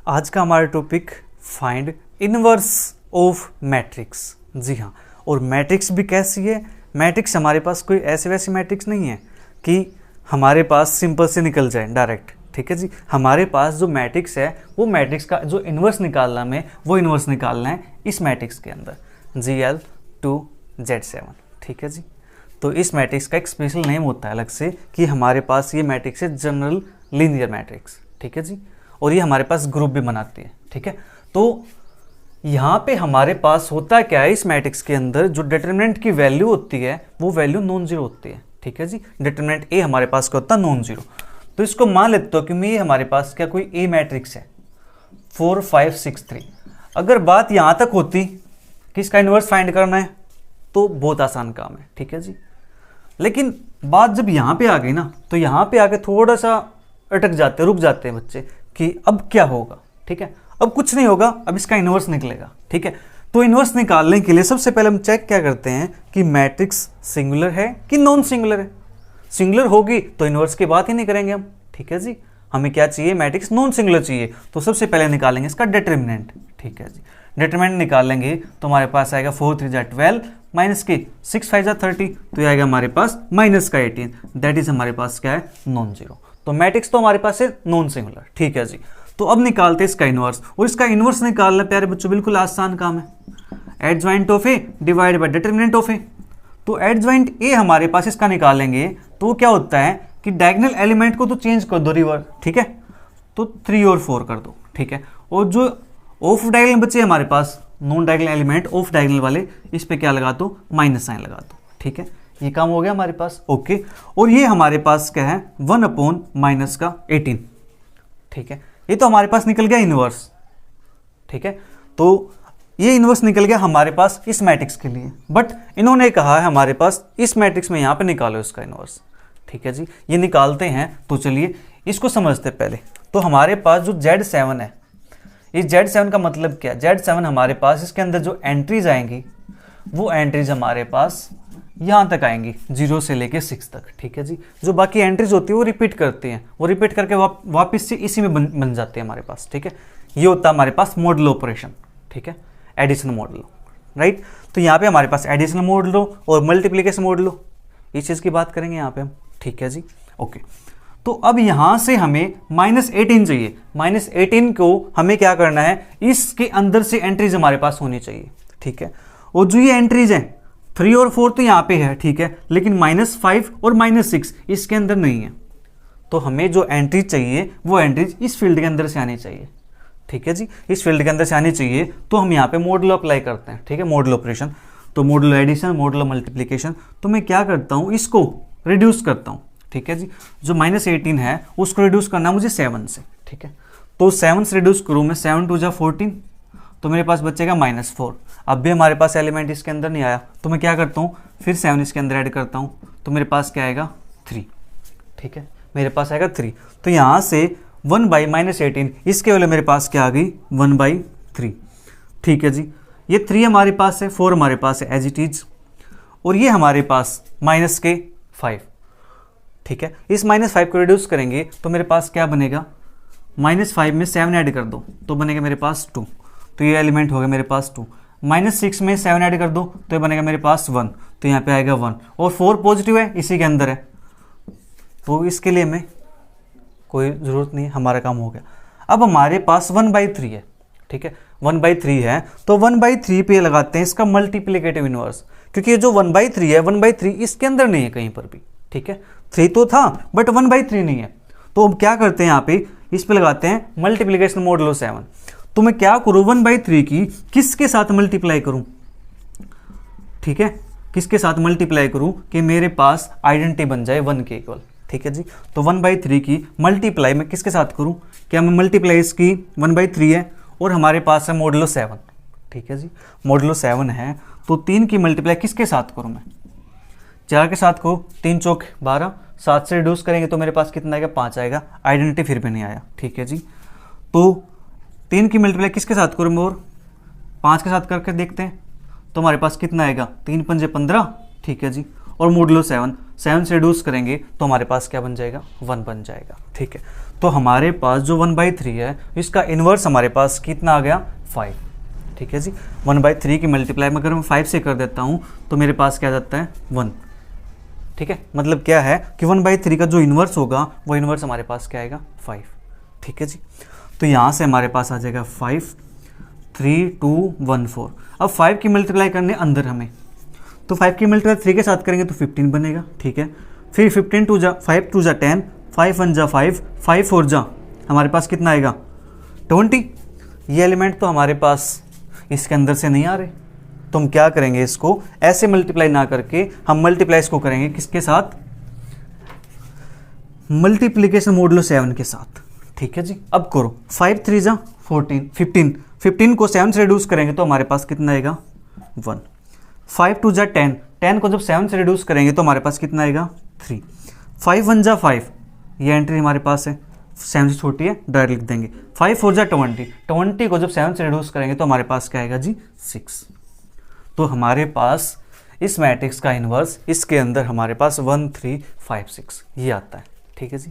आज का हमारा topic find inverse of matrix. जी हाँ, और मैट्रिक्स भी कैसी है? मैट्रिक्स हमारे पास कोई ऐसे वैसी मैट्रिक्स नहीं है कि हमारे पास सिंपल से निकल जाए डायरेक्ट। ठीक है जी, हमारे पास जो मैट्रिक्स है वो मैट्रिक्स का जो इन्वर्स निकालना है वो इन्वर्स निकालना है इस मैट्रिक्स के अंदर GL2Z7। ठीक है जी, तो इस मैट्रिक्स का एक स्पेशल नेम होता है अलग से कि हमारे पास ये मैट्रिक्स है जनरल लीनियर मैट्रिक्स। ठीक है जी, और ये हमारे पास ग्रुप भी बनाती है। ठीक है, तो यहाँ पे हमारे पास होता क्या है, इस मैट्रिक्स के अंदर जो डिटरमिनेंट की वैल्यू होती है वो वैल्यू नॉन जीरो होती है। ठीक है जी, डिटरमिनेंट ए हमारे पास क्या होता है, नॉन जीरो। तो इसको मान लेते हो कि ये हमारे पास क्या कोई ए मैट्रिक्स है 4 5 6 3। अगर बात यहाँ तक होती कि इसका इन्वर्स फाइंड करना है तो बहुत आसान काम है। ठीक है जी, लेकिन बात जब यहाँ पे आ गई ना तो यहाँ पे आके थोड़ा सा अटक जाते रुक जाते हैं बच्चे कि अब क्या होगा। ठीक है, अब कुछ नहीं होगा, अब इसका इन्वर्स निकलेगा। ठीक है, तो इन्वर्स निकालने के लिए सबसे पहले हम चेक क्या करते हैं कि मैट्रिक्स सिंगुलर है कि नॉन सिंगुलर है। सिंगुलर होगी तो इन्वर्स की बात ही नहीं करेंगे हम। ठीक है जी, हमें क्या चाहिए, मैट्रिक्स नॉन सिंगुलर चाहिए, तो सबसे पहले निकालेंगे इसका डिटरमिनेंट। ठीक है जी, डिटरमिनेंट निकालेंगे तो हमारे पास आएगा 4 3 जा 12 माइनस के 6 5 जा 30, तो ये आएगा हमारे पास माइनस का 18। दैट इज हमारे पास क्या है, नॉन जीरो। तो मैट्रिक्स तो हमारे पास है नॉन सिंगुलर। ठीक है जी, तो अब निकालते हैं इसका इन्वर्स, और इसका इन्वर्स निकालना प्यारे बच्चों बिल्कुल आसान काम है। Adjoint of A divide by determinant of A. तो एडजॉइंट ए हमारे पास इसका निकालेंगे तो क्या होता है कि डायगोनल एलिमेंट को तो चेंज कर दो रिवर्स। ठीक है, तो 3 और 4 कर दो। ठीक है, और जो ऑफ डायगोनल बचे हमारे पास non diagonal element of diagonal वाले, इस पे क्या लगा दो, माइनस साइन लगा दो। ठीक है, ये काम हो गया हमारे पास। ओके, और ये हमारे पास क्या है 1/-18। ठीक है, ये तो हमारे पास निकल गया इन्वर्स। ठीक है, तो ये इन्वर्स निकल गया हमारे पास इस मैट्रिक्स के लिए, बट इन्होंने कहा है हमारे पास इस मैट्रिक्स में यहाँ पे निकालो इसका इन्वर्स। ठीक है जी, ये निकालते हैं। तो चलिए इसको समझते पहले। तो हमारे पास जो Z7 है, इस Z7 का मतलब क्या है, Z7 हमारे पास इसके अंदर जो एंट्रीज आएंगी वो एंट्रीज हमारे पास यहाँ तक आएंगी 0 से लेके 6 तक। ठीक है जी, जो बाकी एंट्रीज होती है वो रिपीट करती हैं, वो रिपीट करके वापस से इसी में बन जाती है हमारे पास। ठीक है, ये होता है हमारे पास मॉडल ऑपरेशन। ठीक है, एडिशन मॉडल, राइट। तो यहाँ पे हमारे पास एडिशन मॉडल और मल्टीप्लिकेशन मॉडल, इस चीज़ की बात करेंगे यहाँ पे हम। ठीक है जी, ओके। तो अब यहाँ से हमें -18 चाहिए। -18 को हमें क्या करना है, इसके अंदर से एंट्रीज हमारे पास होनी चाहिए। ठीक है, और जो ये एंट्रीज हैं 3 और 4 तो यहाँ पे है। ठीक है, लेकिन -5 और -6 इसके अंदर नहीं है। तो हमें जो एंट्री चाहिए वो एंट्रीज इस फील्ड के अंदर से आनी चाहिए। ठीक है जी, इस फील्ड के अंदर से आनी चाहिए, तो हम यहाँ पे मॉडल अप्लाई करते हैं। ठीक है, मॉडल ऑपरेशन, तो मॉडल एडिशन, मॉडल मल्टीप्लिकेशन। तो मैं क्या करता हूँ, इसको रिड्यूस करता हूँ। ठीक है जी, जो -18 है उसको रिड्यूस करना मुझे 7 से। ठीक है, तो 7 से रिड्यूस करूँ मैं, 7 2 जा 14, तो मेरे पास बचेगा -4। अब भी हमारे पास एलिमेंट इसके अंदर नहीं आया, तो मैं क्या करता हूँ, फिर 7 इसके अंदर ऐड करता हूँ, तो मेरे पास क्या आएगा 3। ठीक है, मेरे पास आएगा 3। तो यहाँ से 1/-18, इसके वाले मेरे पास क्या आ गई 1/3। ठीक है जी, ये 3 हमारे पास है, 4 हमारे पास है एज इट इज, और ये हमारे पास -5। ठीक है, इस -5 को रिड्यूस करेंगे तो मेरे पास क्या बनेगा, -5 में 7 ऐड कर दो तो बनेगा मेरे पास 2, तो ये एलिमेंट हो गया मेरे पास 2। -6 में 7 ऐड कर दो तो ये बनेगा मेरे पास 1, तो यहाँ पे आएगा 1, और 4 पॉजिटिव है इसी के अंदर है, तो इसके लिए मैं कोई ज़रूरत नहीं, हमारा काम हो गया। अब हमारे पास 1/3 है। ठीक है, 1/3 है, तो 1/3 पे लगाते हैं इसका मल्टीप्लिकेटिव इन्वर्स, क्योंकि ये जो 1/3 है 1/3 इसके अंदर नहीं है कहीं पर भी। ठीक है, 3 तो था बट 1/3 नहीं है, तो अब क्या करते हैं यहाँ पे, इस पे लगाते हैं मल्टीप्लिकेशन मॉडल 7। तो मैं क्या करूँ, 1/3 की किसके साथ मल्टीप्लाई करूँ। ठीक है, किसके साथ मल्टीप्लाई करूँ कि मेरे पास आइडेंटिटी बन जाए 1 के इक्वल। ठीक है जी, तो 1/3 की मल्टीप्लाई मैं किसके साथ करूं, क्या मैं मल्टीप्लाई इसकी 1/3 है और हमारे पास है मॉडुलो 7। ठीक है जी, मॉडुलो 7 है, तो 3 की मल्टीप्लाई किसके साथ करूं मैं, 4 के साथ को, 3 चौक 12, 7 से रिड्यूस करेंगे तो मेरे पास कितना आएगा 5 आएगा, आइडेंटिटी फिर भी नहीं आया। ठीक है जी, तो 3 की मल्टीप्लाई किसके साथ करूँ मैं, और 5 के साथ करके देखते हैं तो हमारे पास कितना आएगा, 3 पंजे 15। ठीक है जी, और मॉडुलो 7 से रिड्यूस करेंगे तो हमारे पास क्या बन जाएगा, 1 बन जाएगा। ठीक है, तो हमारे पास जो 1/3 है इसका इन्वर्स हमारे पास कितना आ गया 5। ठीक है जी, 1/3 की मल्टीप्लाई में अगर मैं 5 से कर देता हूँ तो मेरे पास क्या जाता है 1। ठीक है, मतलब क्या है कि 1/3 का जो इन्वर्स होगा वो इन्वर्स हमारे पास क्या आएगा 5। ठीक है जी, तो यहाँ से हमारे पास आ जाएगा 5, 3, 2, 1, 4। अब 5 की मल्टीप्लाई करने अंदर हमें, तो 5 की मल्टीप्लाई 3 के साथ करेंगे तो 15 बनेगा। ठीक है, फिर 15 टू जा 5 टू जा 10, 5 1 जा 5, 5 4 जा हमारे पास कितना आएगा 20। ये एलिमेंट तो हमारे पास इसके अंदर से नहीं आ रहे, तो हम क्या करेंगे, इसको ऐसे मल्टीप्लाई ना करके हम मल्टीप्लाई इसको करेंगे किसके साथ, मल्टीप्लीकेशन मॉडुलो 7 के साथ। ठीक है जी, अब करो 5 3 जा 14, 15, 15 को 7 से रिड्यूस करेंगे तो हमारे पास कितना आएगा 1। 5 2 जा 10, 10 को जब 7 से रिड्यूस करेंगे तो हमारे पास कितना आएगा 3। 5 1 जा 5, ये एंट्री हमारे पास है, 7 से छोटी है डायरेक्ट लिख देंगे। 5 4 जा 20, 20 को जब 7 से रिड्यूस करेंगे तो हमारे पास क्या आएगा जी 6। तो हमारे पास इस मैट्रिक्स का इन्वर्स इसके अंदर हमारे पास 1 3 5 6 ये आता है। ठीक है जी।